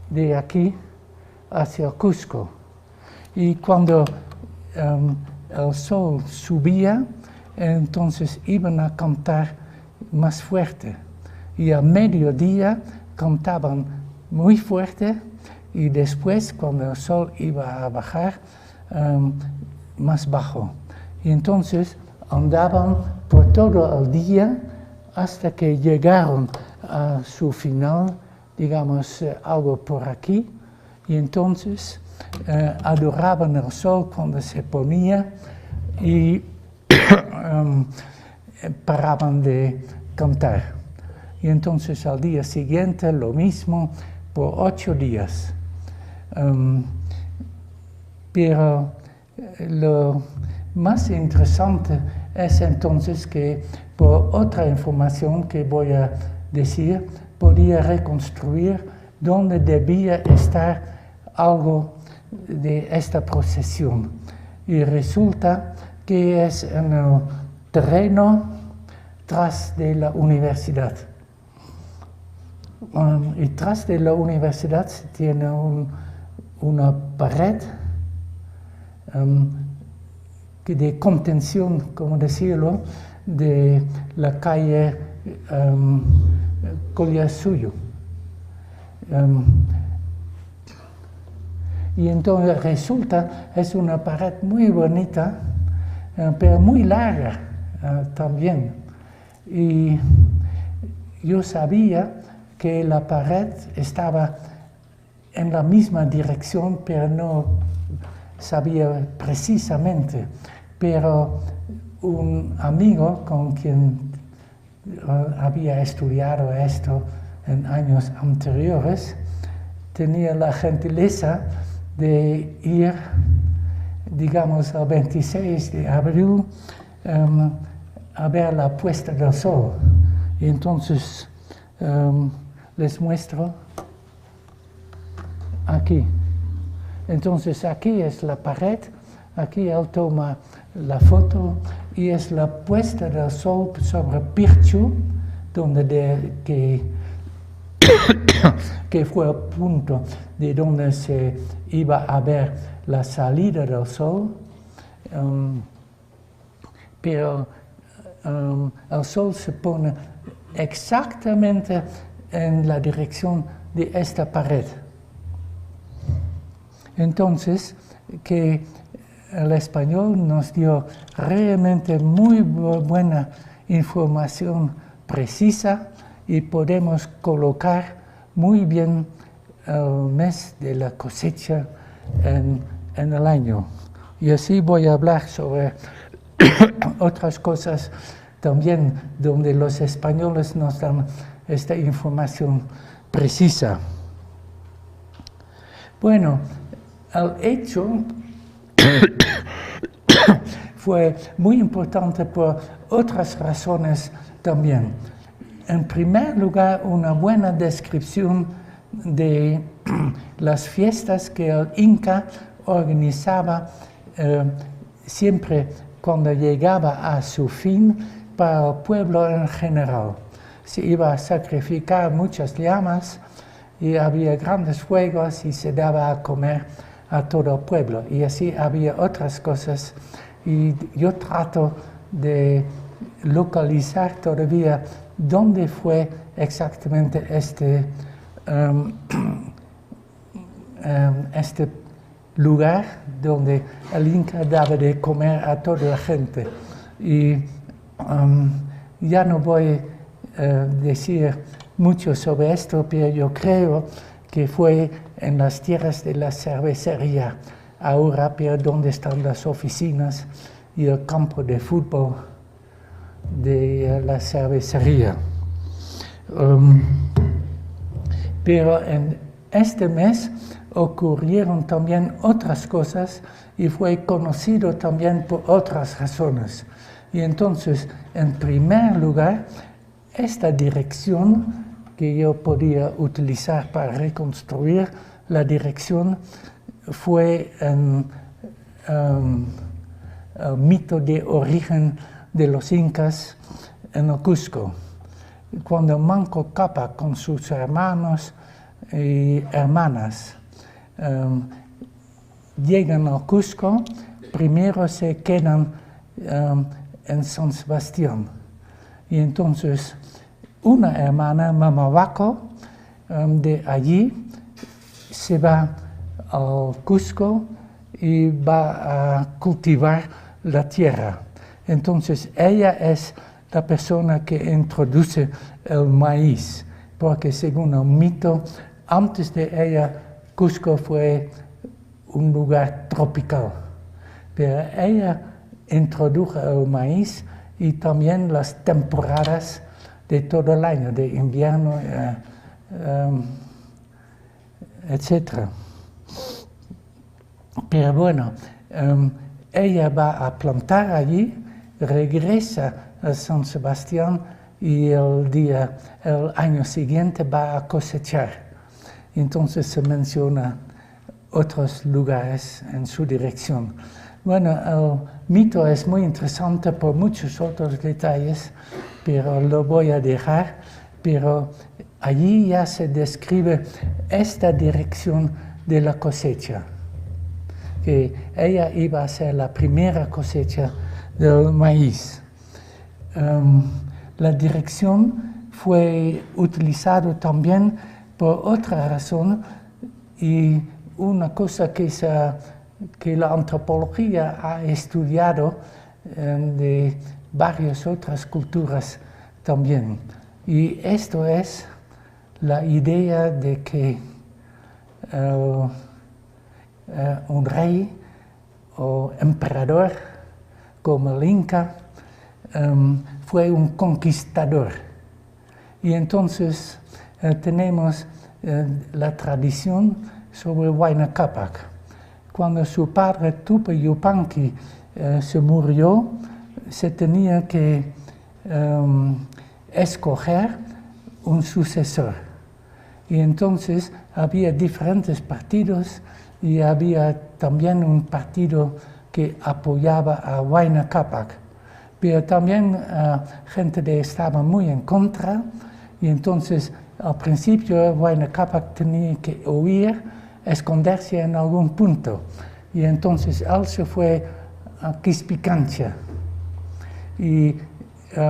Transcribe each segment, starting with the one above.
de aquí hacia Cusco. Y cuando el sol subía, entonces iban a cantar más fuerte. Y a mediodía cantaban muy fuerte y después, cuando el sol iba a bajar, más bajo. Y entonces andaban por todo el día hasta que llegaron a su final, digamos, algo por aquí. Y entonces adoraban el sol cuando se ponía y paraban de cantar. Y entonces al día siguiente lo mismo por 8 días. Pero lo más interesante es entonces que por otra información que voy a decir, podía reconstruir dónde debía estar algo de esta procesión. Y resulta que es en el terreno tras de la universidad. Y tras de la universidad se tiene una pared de contención, como decirlo, de la calle Collasuyo. Y entonces resulta, es una pared muy bonita, pero muy larga también. Y yo sabía que la pared estaba en la misma dirección, pero no sabía precisamente. Pero un amigo con quien había estudiado esto en años anteriores, tenía la gentileza de ir, digamos, el 26 de abril a ver la puesta del sol. Y entonces les muestro aquí. Entonces aquí es la pared, aquí él toma la foto y es la puesta del sol sobre Pirchu, que fue el punto de donde se iba a ver la salida del sol. Pero el sol se pone exactamente en la dirección de esta pared. Entonces, que el español nos dio realmente muy buena información precisa y podemos colocar muy bien el mes de la cosecha en el año. Y así voy a hablar sobre otras cosas también donde los españoles nos dan esta información precisa. Bueno, el hecho fue muy importante por otras razones también. En primer lugar, una buena descripción de las fiestas que el Inca organizaba siempre cuando llegaba a su fin para el pueblo en general. Se iba a sacrificar muchas llamas y había grandes fuegos y se daba a comer a todo el pueblo. Y así había otras cosas. Y yo trato de localizar todavía dónde fue exactamente este lugar donde el Inca daba de comer a toda la gente. Y ya no voy a decir mucho sobre esto, pero yo creo que fue en las tierras de la cervecería, ahora, pero donde están las oficinas y el campo de fútbol de la cervecería. Pero en este mes ocurrieron también otras cosas y fue conocido también por otras razones. Y entonces, en primer lugar, esta dirección que yo podía utilizar para reconstruir la dirección fue el mito de origen de los incas en el Cusco. Cuando Manco Cápac con sus hermanos y hermanas llegan a Cusco, primero se quedan en San Sebastián. Y entonces una hermana, Mamahuaco, de allí se va al Cusco y va a cultivar la tierra. Entonces ella es la persona que introduce el maíz, porque según el mito, antes de ella, Cusco fue un lugar tropical. Pero ella introdujo el maíz y también las temporadas de todo el año, de invierno, etc. Pero bueno, ella va a plantar allí, regresa a San Sebastián y el año siguiente va a cosechar. Entonces se menciona otros lugares en su dirección. Bueno, el mito es muy interesante por muchos otros detalles, pero lo voy a dejar. Pero allí ya se describe esta dirección de la cosecha, que ella iba a ser la primera cosecha del maíz. La dirección fue utilizada también por otra razón y una cosa que la antropología ha estudiado de varias otras culturas también. Y esto es la idea de que un rey o emperador como el Inca fue un conquistador. Y entonces tenemos la tradición sobre Huayna Cápac. Cuando su padre Tupac Yupanqui se murió, se tenía que escoger un sucesor. Y entonces había diferentes partidos y había también un partido que apoyaba a Huayna Cápac. Pero también gente estaba muy en contra y entonces al principio Huayna Cápac tenía que huir, esconderse en algún punto. Y entonces él se fue a Quispicancha. Y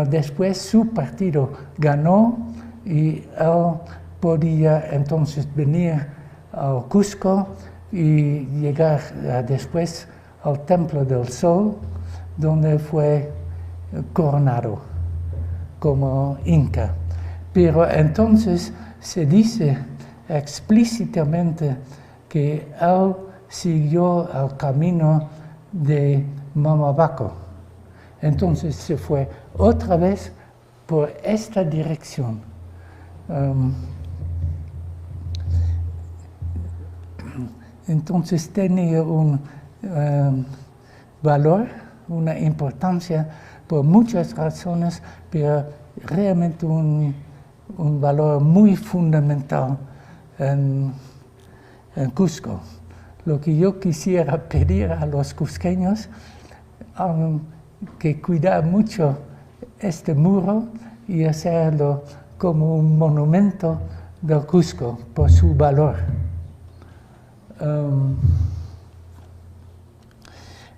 después su partido ganó y él podía entonces venir al Cusco y llegar después al Templo del Sol, donde fue coronado como Inca. Pero entonces se dice explícitamente que él siguió el camino de Mamahuaco. Entonces se fue otra vez por esta dirección. Entonces tenía un valor, una importancia por muchas razones, pero realmente un valor muy fundamental en Cusco. Lo que yo quisiera pedir a los cusqueños, que cuidar mucho este muro y hacerlo como un monumento del Cusco por su valor.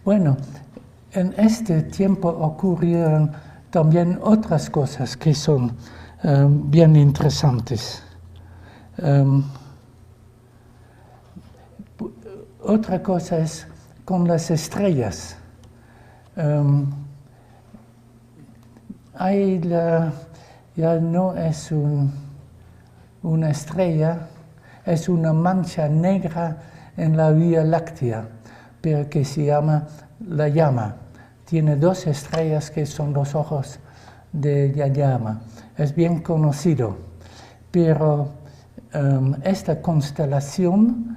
Bueno, en este tiempo ocurrieron también otras cosas que son bien interesantes. Otra cosa es con las estrellas. Ya no es una estrella, es una mancha negra en la Vía Láctea, pero que se llama la llama. Tiene dos estrellas que son los ojos de la llama. Es bien conocido, pero esta constelación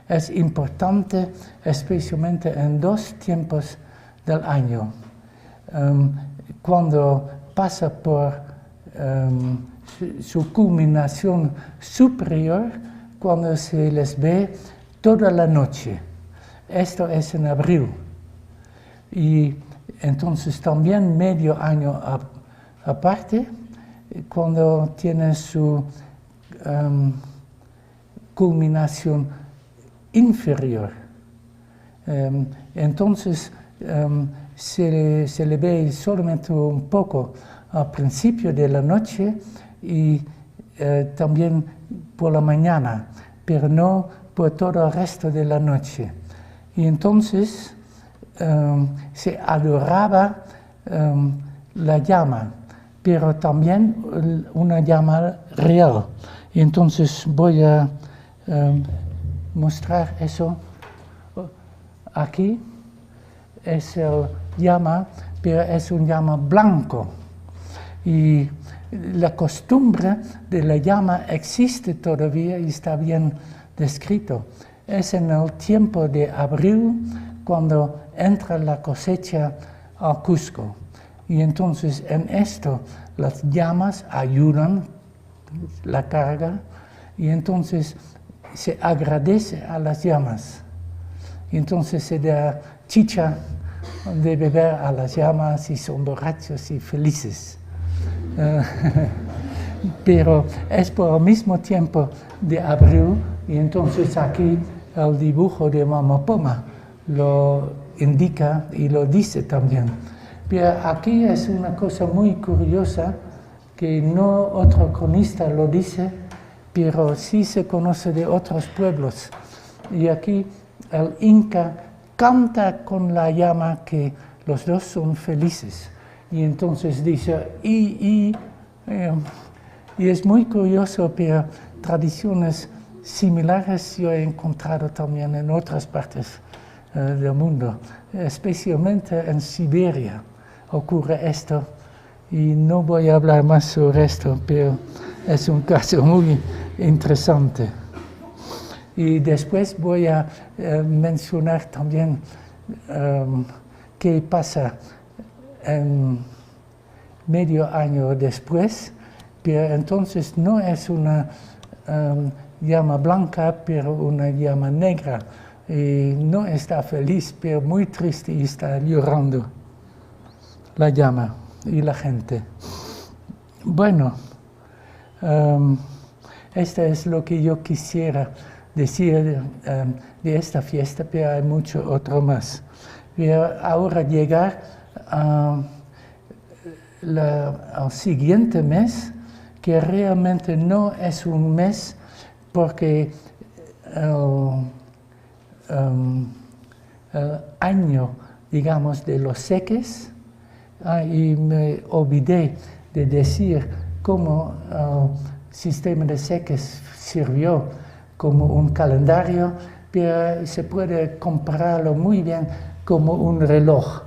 es importante especialmente en dos tiempos del año. Cuando pasa por su culminación superior, cuando se les ve toda la noche. Esto es en abril. Y entonces también medio año aparte, cuando tiene su culminación inferior. Entonces se le ve solamente un poco al principio de la noche y también por la mañana, pero no por todo el resto de la noche. Y entonces se adoraba la llama, pero también una llama real. Y entonces voy a mostrar eso. Aquí es el llama, pero es un llama blanco. Y la costumbre de la llama existe todavía y está bien descrito. Es en el tiempo de abril cuando entra la cosecha al Cusco. Y entonces en esto las llamas ayudan la carga y entonces se agradece a las llamas. Y entonces se da chicha de beber a las llamas y son borrachos y felices. Pero es por el mismo tiempo de abril y entonces aquí el dibujo de Mamapoma lo indica y lo dice también. Pero aquí es una cosa muy curiosa que no otro cronista lo dice, pero sí se conoce de otros pueblos. Y aquí el Inca canta con la llama que los dos son felices. Y entonces dice, y es muy curioso, pero tradiciones similares yo he encontrado también en otras partes del mundo, especialmente en Siberia ocurre esto. Y no voy a hablar más sobre esto, pero es un caso muy interesante. Y después voy a mencionar también qué pasa en medio año después, pero entonces no es una llama blanca, pero una llama negra. Y no está feliz, pero muy triste y está llorando la llama y la gente. Bueno, esto es lo que yo quisiera decir de esta fiesta, pero hay mucho otro más. Voy ahora llegar al siguiente mes, que realmente no es un mes porque el año, digamos, de los seques, y me olvidé de decir cómo el sistema de seques sirvió como un calendario, pero se puede compararlo muy bien como un reloj.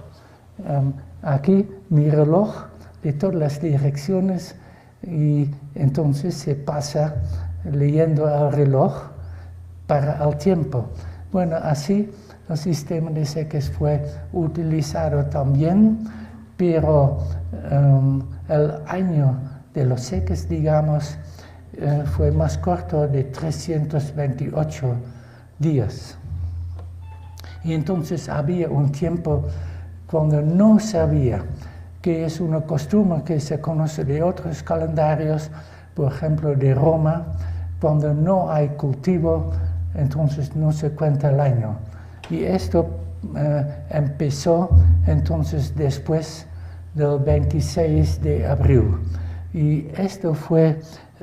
Aquí mi reloj de todas las direcciones y entonces se pasa leyendo el reloj para el tiempo. Bueno, así el sistema de seques fue utilizado también, pero el año de los seques, digamos, fue más corto de 328 días. Y entonces había un tiempo cuando no sabía, que es una costumbre que se conoce de otros calendarios, por ejemplo de Roma, cuando no hay cultivo, entonces no se cuenta el año. Y esto empezó entonces después del 26 de abril. Y esto fue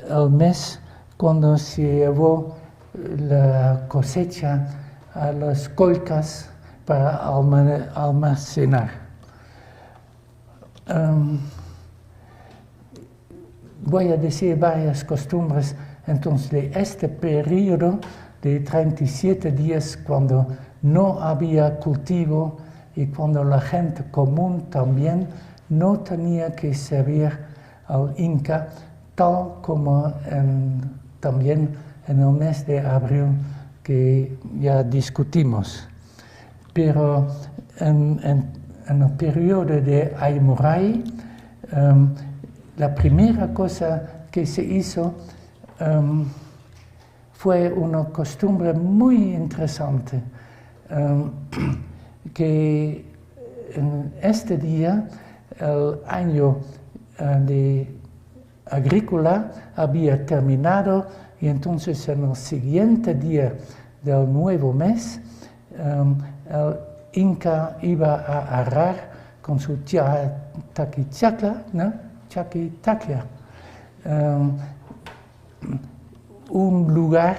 el mes cuando se llevó la cosecha a las colcas para almacenar. Voy a decir varias costumbres entonces de este periodo de 37 días cuando no había cultivo y cuando la gente común también no tenía que servir al Inca, tal como también en el mes de abril que ya discutimos. Pero en el periodo de Aymuray, la primera cosa que se hizo fue una costumbre muy interesante, que en este día, el año de agrícola había terminado y entonces en el siguiente día del nuevo mes el Inca iba a arar con su taquichaca, ¿no? Chaquitaquia, un lugar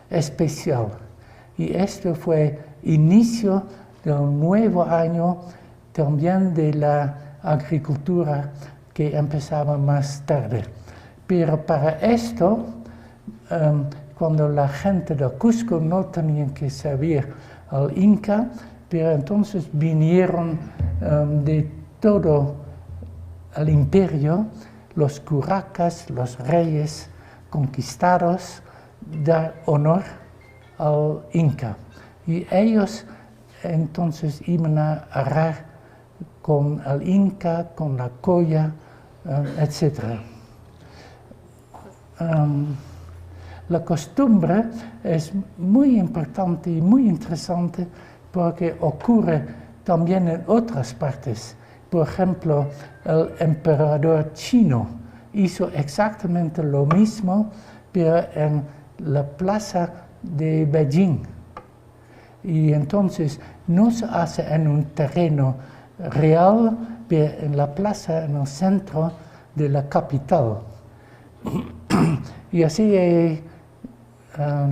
especial. Y esto fue inicio del nuevo año también de la agricultura que empezaba más tarde. Pero para esto, cuando la gente de Cusco no tenía que servir al Inca, pero entonces vinieron de todo el imperio los curacas, los reyes conquistados, dar honor al Inca. Y ellos entonces iban a arar con el Inca, con la colla, etc. La costumbre es muy importante y muy interesante porque ocurre también en otras partes. Por ejemplo, el emperador chino hizo exactamente lo mismo, pero en la plaza de Beijing. Y entonces no se hace en un terreno real, pero en la plaza, en el centro de la capital. Y así he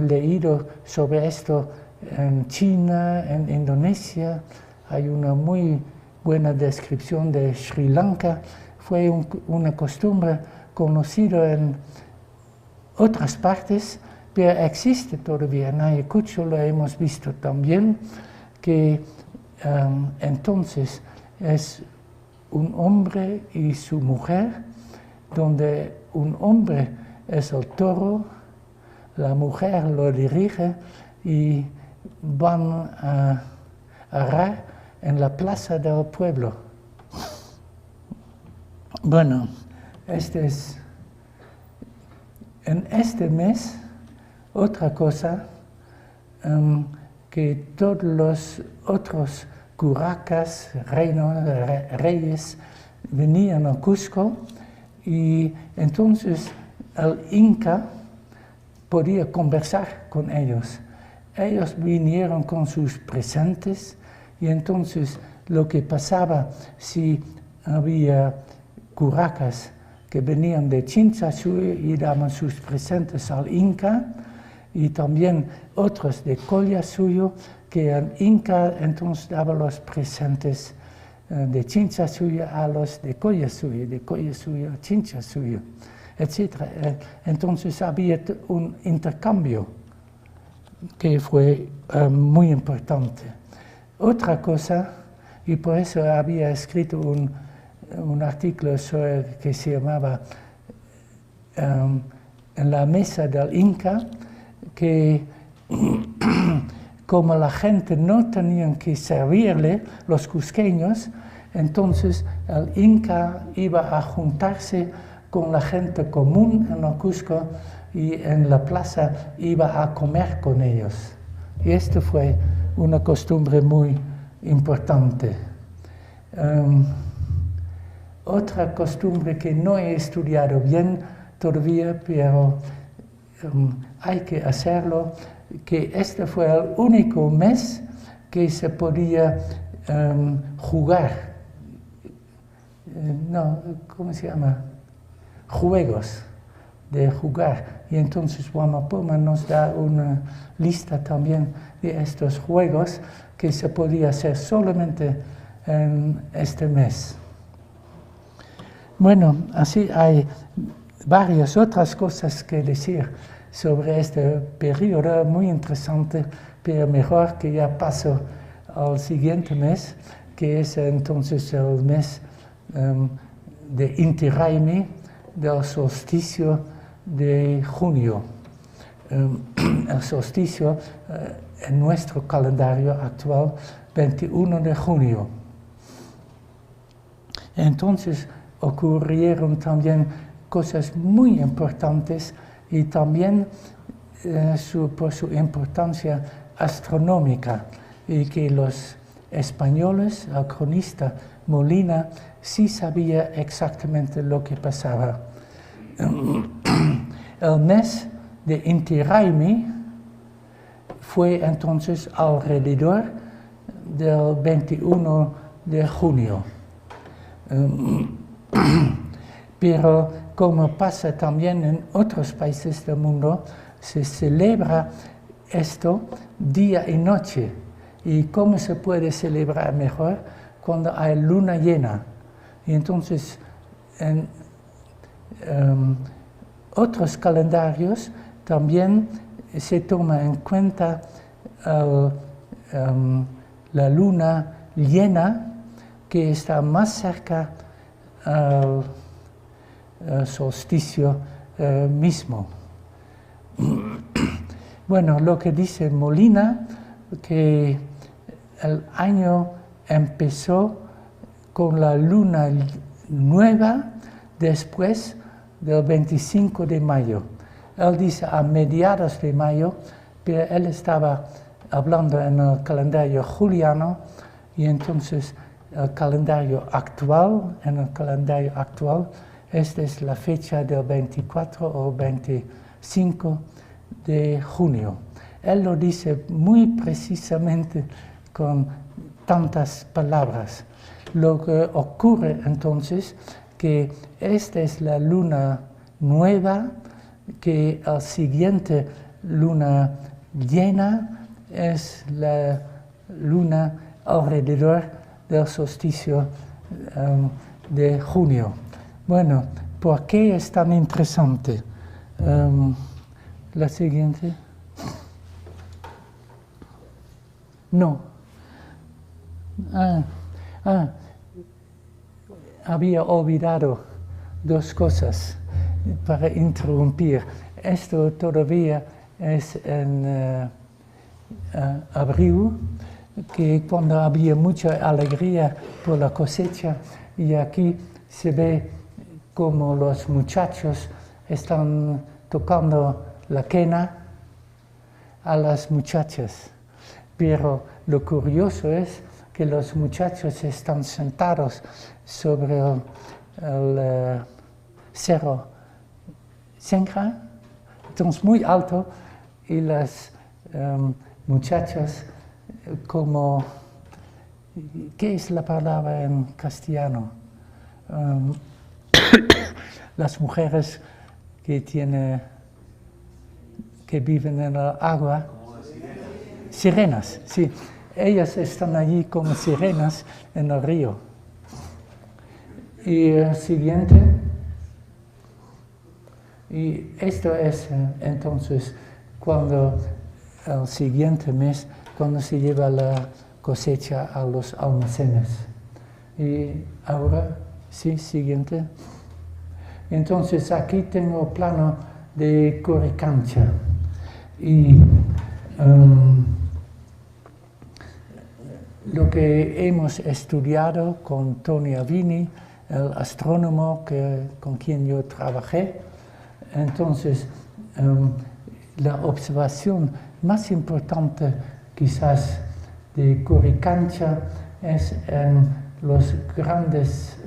leído sobre esto en China, en Indonesia. Hay una muy buena descripción de Sri Lanka. Fue una costumbre conocida en otras partes, pero existe todavía. En Ayacucho lo hemos visto también, que entonces es un hombre y su mujer, donde un hombre es el toro, la mujer lo dirige y van a arar en la plaza del pueblo. Bueno, en este mes, otra cosa, que todos los otros curacas, reyes, venían a Cusco y entonces el Inca podía conversar con ellos. Ellos vinieron con sus presentes y entonces lo que pasaba si había curacas que venían de Chinchasúa y daban sus presentes al Inca, y también otros de Collasuyo, que el Inca entonces daba los presentes de Chinchasúa a los de Collasuyo a Chinchasúa, etc. Entonces había un intercambio que fue muy importante. Otra cosa, y por eso había escrito un artículo que se llamaba En la mesa del Inca, que como la gente no tenía que servirle, los cusqueños, entonces el Inca iba a juntarse con la gente común en el Cusco y en la plaza iba a comer con ellos. Y esto fue una costumbre muy importante. Otra costumbre que no he estudiado bien todavía, pero hay que hacerlo, que este fue el único mes que se podía jugar. ¿Cómo se llama? Juegos de jugar. Y entonces Wamapoma nos da una lista también de estos juegos que se podía hacer solamente en este mes. Bueno, así hay varias otras cosas que decir sobre este periodo muy interesante, pero mejor que ya paso al siguiente mes, que es entonces el mes de Inti Raymi, del solsticio de junio. El solsticio en nuestro calendario actual, 21 de junio. Entonces ocurrieron también cosas muy importantes y también por su importancia astronómica, y que los españoles, el cronista Molina, sí sabía exactamente lo que pasaba El mes de Inti Raymi fue entonces alrededor del 21 de junio. Pero como pasa también en otros países del mundo, se celebra esto día y noche. ¿Y cómo se puede celebrar mejor? Cuando hay luna llena. Y entonces en otros calendarios también se toma en cuenta la luna llena, que está más cerca al solsticio mismo. Bueno, lo que dice Molina, que el año empezó con la luna nueva después del 25 de mayo. Él dice a mediados de mayo, pero él estaba hablando en el calendario juliano, y entonces el calendario actual, esta es la fecha del 24 o 25 de junio. Él lo dice muy precisamente con tantas palabras. Lo que ocurre entonces que esta es la luna nueva, que la siguiente luna llena es la luna alrededor del solsticio de junio. Bueno, ¿por qué es tan interesante? La siguiente. No. Había olvidado dos cosas para interrumpir. Esto todavía es en abril, que cuando había mucha alegría por la cosecha, y aquí se ve como los muchachos están tocando la quena a las muchachas. Pero lo curioso es que los muchachos están sentados sobre el cerro Senja, entonces muy alto, y las muchachas como, ¿qué es la palabra en castellano? Las mujeres que viven en el agua. Sirenas, sí. Ellas están allí como sirenas en el río. Y el siguiente. Y esto es entonces cuando el siguiente mes, cuando se lleva la cosecha a los almacenes. Y ahora, sí, siguiente. Entonces aquí tengo plano de Coricancha. Y lo que hemos estudiado con Tony Avini, el astrónomo con quien yo trabajé, entonces la observación más importante quizás de Coricancha es en los grandes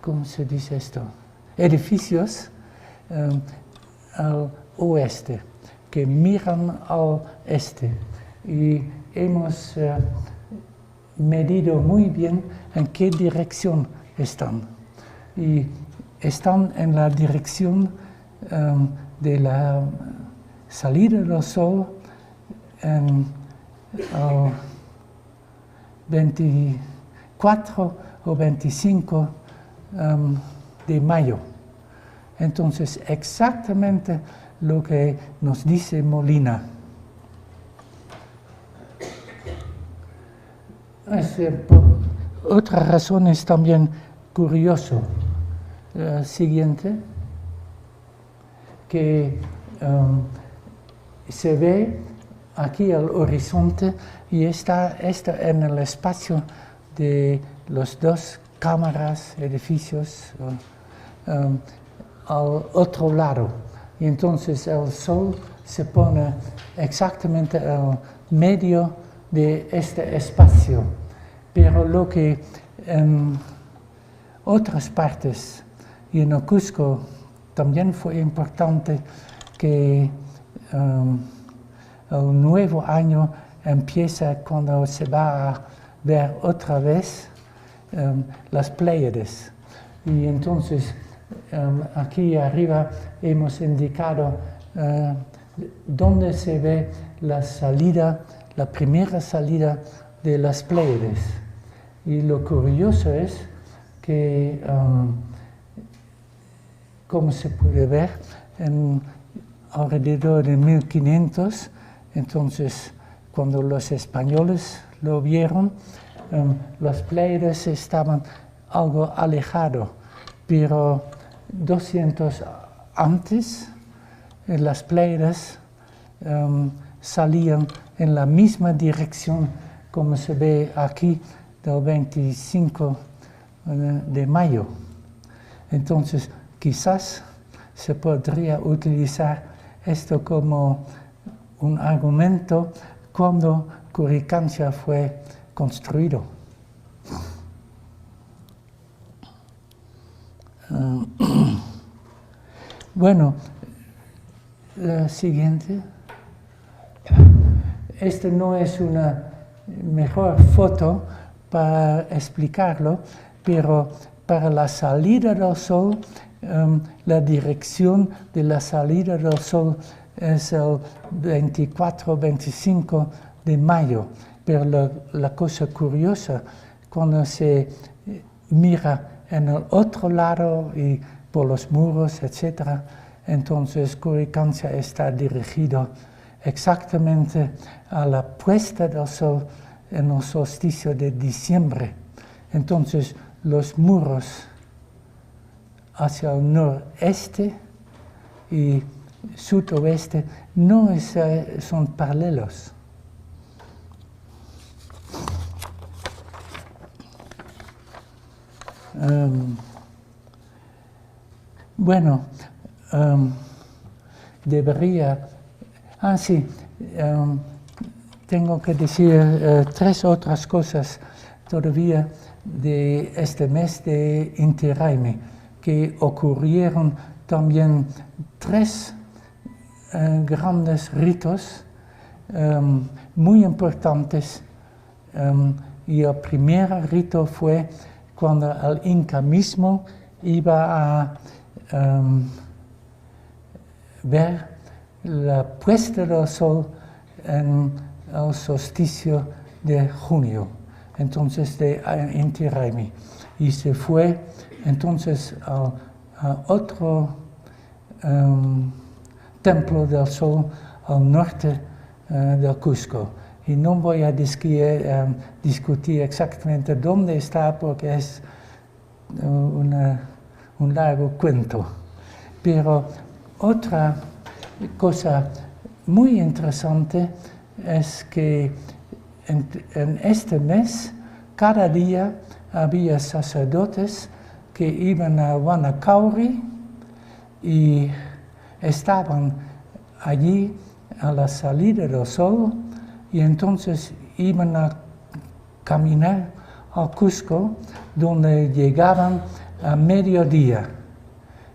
¿cómo se dice esto? Edificios al oeste, que miran al este. Y hemos medido muy bien en qué dirección están. Y están en la dirección de la salida del sol en el 24 o 25 de mayo. Entonces, exactamente lo que nos dice Molina. Otra razón es también curioso. Siguiente, que se ve aquí el horizonte y está en el espacio de los dos cámaras, edificios, al otro lado. Y entonces el sol se pone exactamente en medio de este espacio. pero lo que en otras partes y en el Cusco también fue importante que el nuevo año empieza cuando se va a ver otra vez las Pléyades. Y entonces aquí arriba hemos indicado dónde se ve la salida, la primera salida de las Pléyades. Y lo curioso es que, como se puede ver, alrededor de 1500, entonces cuando los españoles lo vieron, las Pléyades estaban algo alejadas, pero 200 antes, las Pléyades salían en la misma dirección como se ve aquí del 25 de mayo. Entonces, quizás se podría utilizar esto como un argumento cuando Coricancha fue construido. Bueno, la siguiente. Esta no es una mejor foto para explicarlo, pero para la salida del sol, la dirección de la salida del sol es el 24-25 de mayo. Pero la cosa curiosa, cuando se mira en el otro lado y por los muros, etc., entonces Coricancha está dirigido exactamente a la puesta del sol en el solsticio de diciembre. Entonces los muros hacia el noreste y sudoeste no son paralelos. Bueno, debería... sí, tengo que decir 3 otras cosas todavía de este mes de Inti Raymi, que ocurrieron también 3 grandes ritos muy importantes. Y el primer rito fue cuando el Inca mismo iba a ver la puesta del sol en el solsticio de junio, entonces de Inti Raymi. Y se fue entonces a otro templo del sol al norte del Cusco. Y no voy a discutir exactamente dónde está porque es un largo cuento. Pero otra cosa muy interesante es que en este mes, cada día había sacerdotes que iban a Huanacauri y estaban allí a la salida del sol y entonces iban a caminar al Cusco, donde llegaban a mediodía.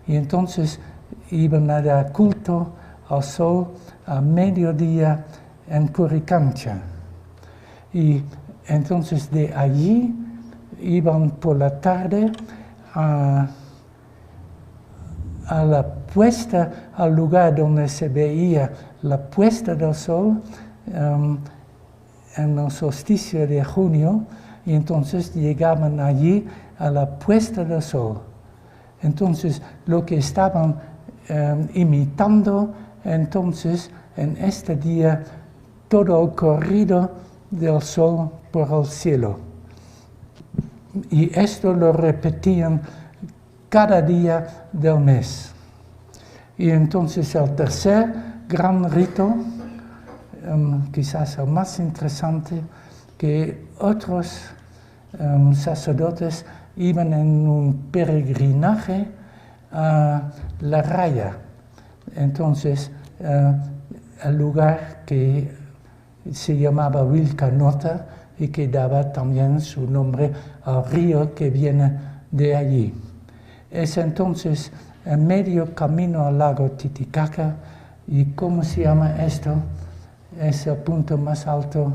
Y entonces iban a dar culto al sol a mediodía en Coricancha. Y entonces de allí iban por la tarde a la puesta, al lugar donde se veía la puesta del sol en el solsticio de junio, y entonces llegaban allí a la puesta del sol. Entonces lo que estaban imitando entonces en este día todo el corrido del sol por el cielo. Y esto lo repetían cada día del mes. Y entonces el tercer gran rito, quizás el más interesante, que otros sacerdotes iban en un peregrinaje a La Raya. Entonces, el lugar que se llamaba Vilcanota y que daba también su nombre al río que viene de allí. Es entonces en medio camino al lago Titicaca. ¿Y cómo se llama esto? Es el punto más alto